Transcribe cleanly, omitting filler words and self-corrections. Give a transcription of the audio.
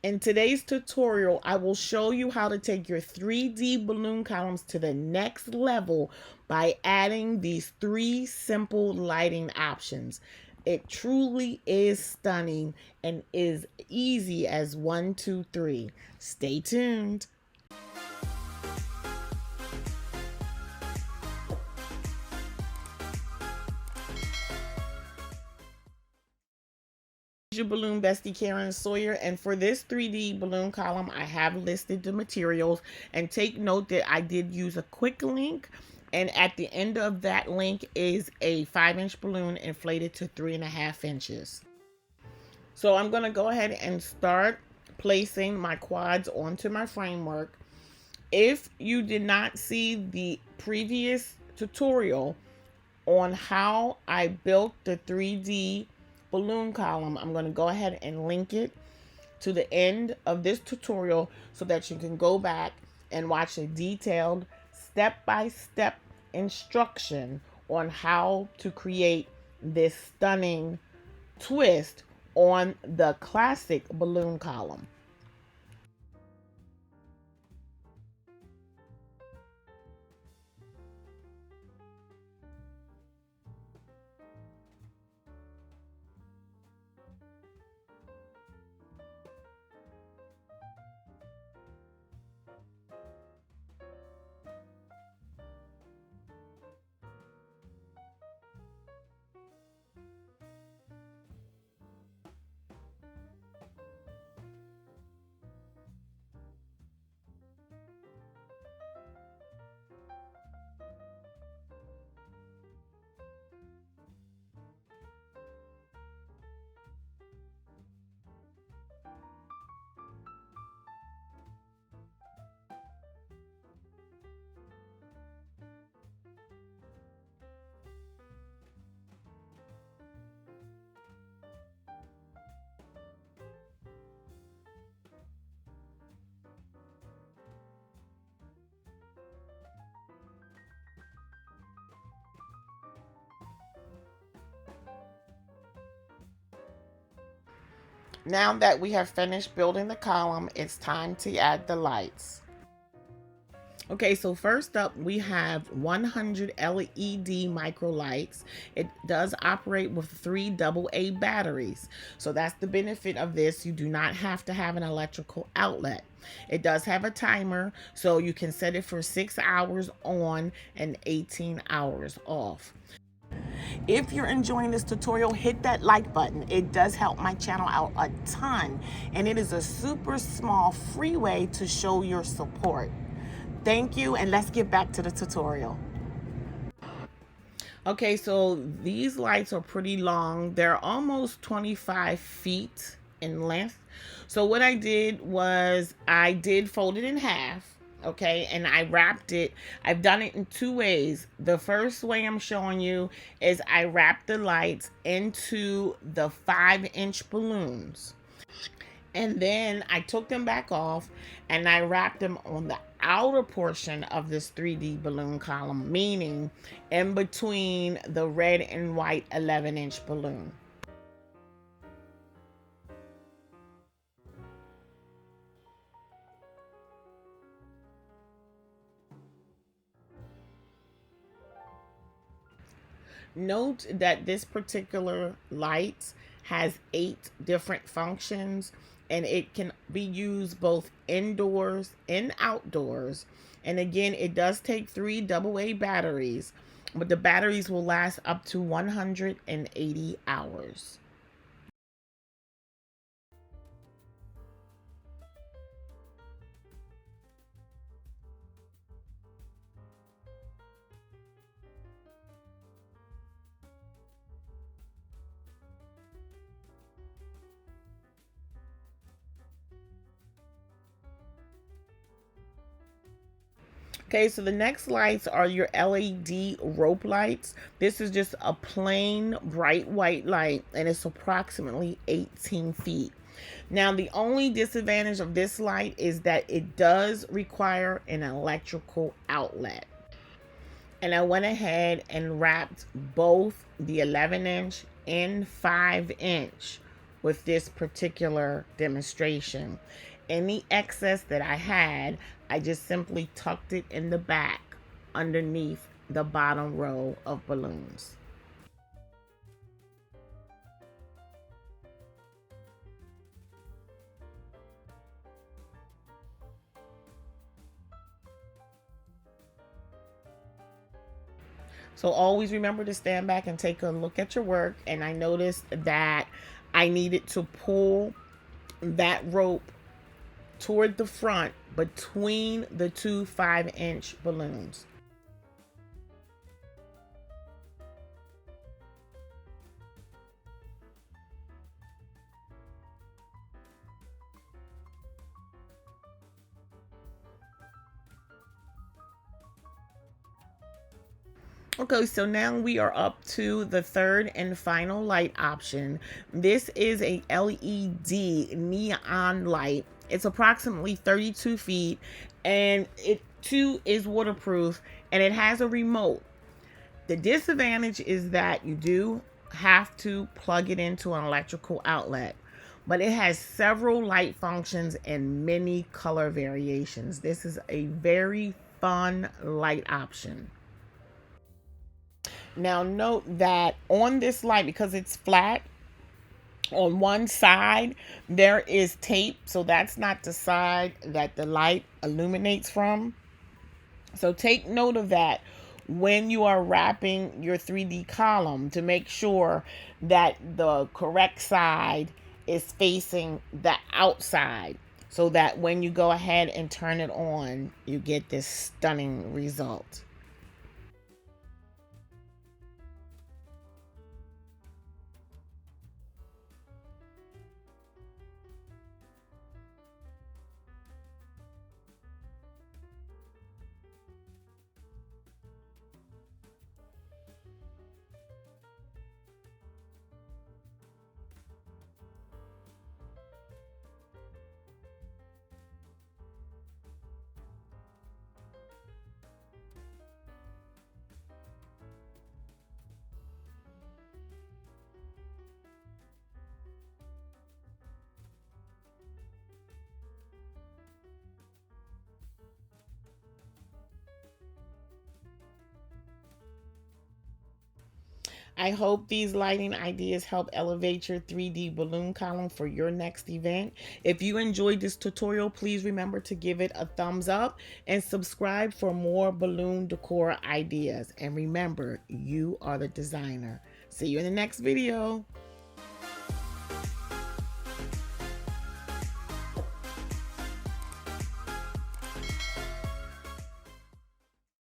In today's tutorial, I will show you how to take your 3D balloon columns to the next level by adding these 3 simple lighting options. It truly is stunning and is easy as 1, 2, 3. Stay tuned. Your balloon bestie Karen Sawyer, and for this 3D balloon column I have listed the materials, and take note that I did use a quick link, and at the end of that link is a 5-inch balloon inflated to 3.5 inches. So I'm going to go ahead and start placing my quads onto my framework. If you did not see the previous tutorial on how I built the 3D balloon column, I'm going to go ahead and link it to the end of this tutorial so that you can go back and watch a detailed step-by-step instruction on how to create this stunning twist on the classic balloon column. Now that we have finished building the column, it's time to add the lights. Okay, so first up we have 100 LED micro lights. It does operate with 3 AA batteries. So that's the benefit of this. You do not have to have an electrical outlet. It does have a timer, so you can set it for 6 hours on and 18 hours off. If you're enjoying this tutorial, hit that like button. It does help my channel out a ton, and it is a super small free way to show your support. Thank you, and let's get back to the tutorial. Okay, so these lights are pretty long. They're almost 25 feet in length. So what I did was I did fold it in half. Okay, and I wrapped it. I've done it in 2 ways. The first way I'm showing you is I wrapped the lights into the 5-inch balloons, and then I took them back off and I wrapped them on the outer portion of this 3D balloon column, meaning in between the red and white 11-inch balloon. Note that this particular light has 8 different functions, and it can be used both indoors and outdoors. And again, it does take 3 AA batteries, but the batteries will last up to 180 hours. Okay, so the next lights are your LED rope lights. This is just a plain bright white light, and it's approximately 18 feet. Now, the only disadvantage of this light is that it does require an electrical outlet. And I went ahead and wrapped both the 11-inch and 5-inch with this particular demonstration. Any excess that I had, I just simply tucked it in the back underneath the bottom row of balloons. So always remember to stand back and take a look at your work. And I noticed that I needed to pull that rope toward the front between the two 5-inch balloons. Okay, so now we are up to the third and final light option. This is a LED neon light. It's approximately 32 feet and it too is waterproof and it has a remote. The disadvantage is that you do have to plug it into an electrical outlet, but it has several light functions and many color variations. This is a very fun light option. Now note that on this light, because it's flat, on one side there is tape, so that's not the side that the light illuminates from. So take note of that when you are wrapping your 3D column to make sure that the correct side is facing the outside, so that when you go ahead and turn it on, you get this stunning result. I hope these lighting ideas help elevate your 3D balloon column for your next event. If you enjoyed this tutorial, please remember to give it a thumbs up and subscribe for more balloon decor ideas. And remember, you are the designer. See you in the next video.